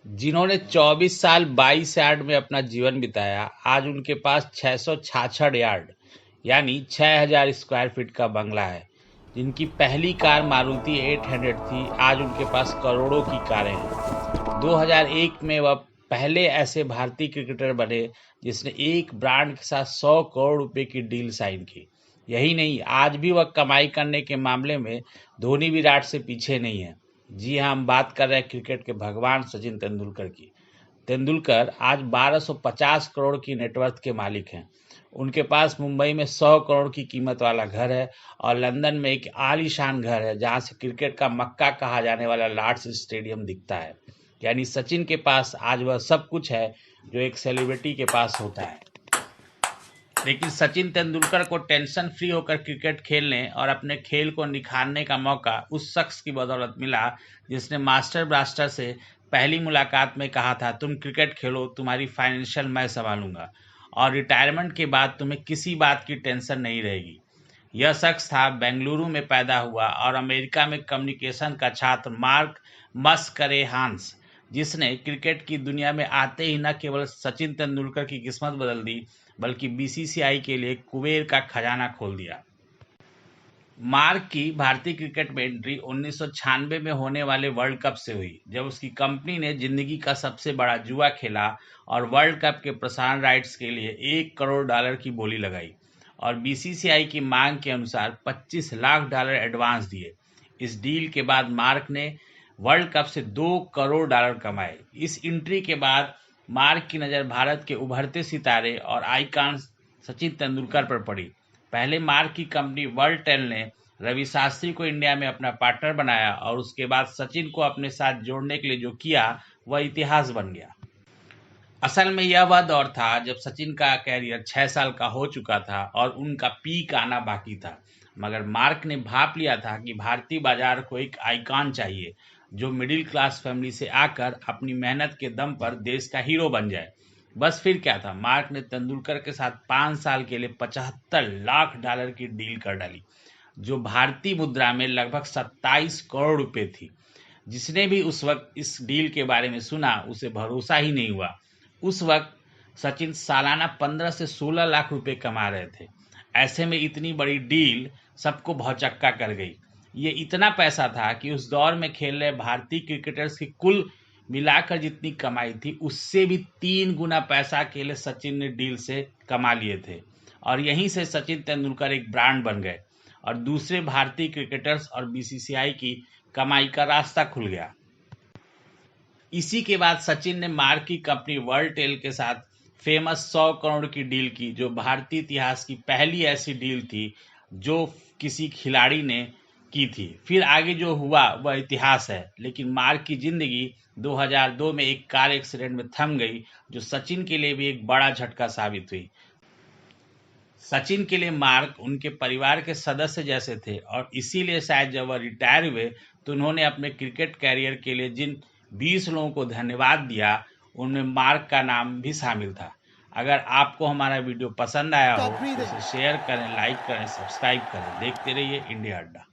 जिन्होंने 24 साल 22 यार्ड में अपना जीवन बिताया, आज उनके पास 666 यार्ड यानी 6000 स्क्वायर फीट का बंगला है। जिनकी पहली कार मारुति 800 थी, आज उनके पास करोड़ों की कारें हैं। 2001 में वह पहले ऐसे भारतीय क्रिकेटर बने जिसने एक ब्रांड के साथ 100 करोड़ रुपए की डील साइन की। यही नहीं, आज भी वह कमाई करने के मामले में धोनी विराट से पीछे नहीं है। जी हाँ, हम बात कर रहे हैं क्रिकेट के भगवान सचिन तेंदुलकर की। तेंदुलकर आज 1250 करोड़ की नेटवर्थ के मालिक हैं। उनके पास मुंबई में 100 करोड़ की कीमत वाला घर है और लंदन में एक आलीशान घर है जहां से क्रिकेट का मक्का कहा जाने वाला लॉर्ड्स स्टेडियम दिखता है। यानी सचिन के पास आज वह सब कुछ है जो एक सेलिब्रिटी के पास होता है। लेकिन सचिन तेंदुलकर को टेंशन फ्री होकर क्रिकेट खेलने और अपने खेल को निखारने का मौका उस शख्स की बदौलत मिला जिसने मास्टर ब्लास्टर से पहली मुलाकात में कहा था, तुम क्रिकेट खेलो, तुम्हारी फाइनेंशियल मैं संभालूंगा और रिटायरमेंट के बाद तुम्हें किसी बात की टेंशन नहीं रहेगी। यह शख्स था बेंगलुरु में पैदा हुआ और अमेरिका में कम्युनिकेशन का छात्र मार्क मस्करेहान्स, जिसने क्रिकेट की दुनिया में आते ही न केवल सचिन तेंदुलकर की किस्मत बदल दी बल्कि बीसीसीआई के लिए कुबेर का खजाना खोल दिया। मार्क की भारतीय क्रिकेट में एंट्री 1996 में होने वाले वर्ल्ड कप से हुई, जब उसकी कंपनी ने जिंदगी का सबसे बड़ा जुआ खेला और वर्ल्ड कप के प्रसारण राइट्स के लिए $1 करोड़ की बोली लगाई और बीसीसीआई की मांग के अनुसार $25 लाख एडवांस दिए। इस डील के बाद मार्क ने वर्ल्ड कप से $2 करोड़ कमाए। इस एंट्री के बाद मार्क की नज़र भारत के उभरते सितारे और आइकॉन सचिन तेंदुलकर पर पड़ी। पहले मार्क की कंपनी वर्ल्डटेल ने रवि शास्त्री को इंडिया में अपना पार्टनर बनाया और उसके बाद सचिन को अपने साथ जोड़ने के लिए जो किया वह इतिहास बन गया। असल में यह वह दौर था जब सचिन का कैरियर 6 साल का हो चुका था और उनका पीक आना बाकी था, मगर मार्क ने भाप लिया था कि भारतीय बाजार को एक आइकॉन चाहिए जो मिडिल क्लास फैमिली से आकर अपनी मेहनत के दम पर देश का हीरो बन जाए। बस फिर क्या था, मार्क ने तेंदुलकर के साथ 5 साल के लिए $75 लाख की डील कर डाली, जो भारतीय मुद्रा में लगभग 27 करोड़ रुपए थी। जिसने भी उस वक्त इस डील के बारे में सुना उसे भरोसा ही नहीं हुआ। उस वक्त सचिन सालाना 15 से 16 लाख रुपए कमा रहे थे। ऐसे में इतनी बड़ी डील सबको भौचक्का कर गई। ये इतना पैसा था कि उस दौर में खेल रहे भारतीय क्रिकेटर्स की कुल मिलाकर जितनी कमाई थी उससे भी 3 गुना पैसा अकेले सचिन ने डील से कमा लिए थे और यहीं से सचिन तेंदुलकर एक ब्रांड बन गए और दूसरे भारतीय क्रिकेटर्स और बीसीसीआई की कमाई का रास्ता खुल गया। इसी के बाद सचिन ने मार्क की कंपनी वर्ल्डटेल के साथ फेमस 100 करोड़ की डील की, जो भारतीय इतिहास की पहली ऐसी डील थी जो किसी खिलाड़ी ने की थी। फिर आगे जो हुआ वह इतिहास है, लेकिन मार्क की जिंदगी 2002 में एक कार एक्सीडेंट में थम गई, जो सचिन के लिए भी एक बड़ा झटका साबित हुई। सचिन के लिए मार्क उनके परिवार के सदस्य जैसे थे और इसीलिए शायद जब वह रिटायर हुए तो उन्होंने अपने क्रिकेट कैरियर के लिए जिन 20 लोगों को धन्यवाद दिया उनमें मार्क का नाम भी शामिल था। अगर आपको हमारा वीडियो पसंद आया हो तो इसे शेयर करें, लाइक करें, सब्सक्राइब करें। देखते रहिए इंडिया अड्डा।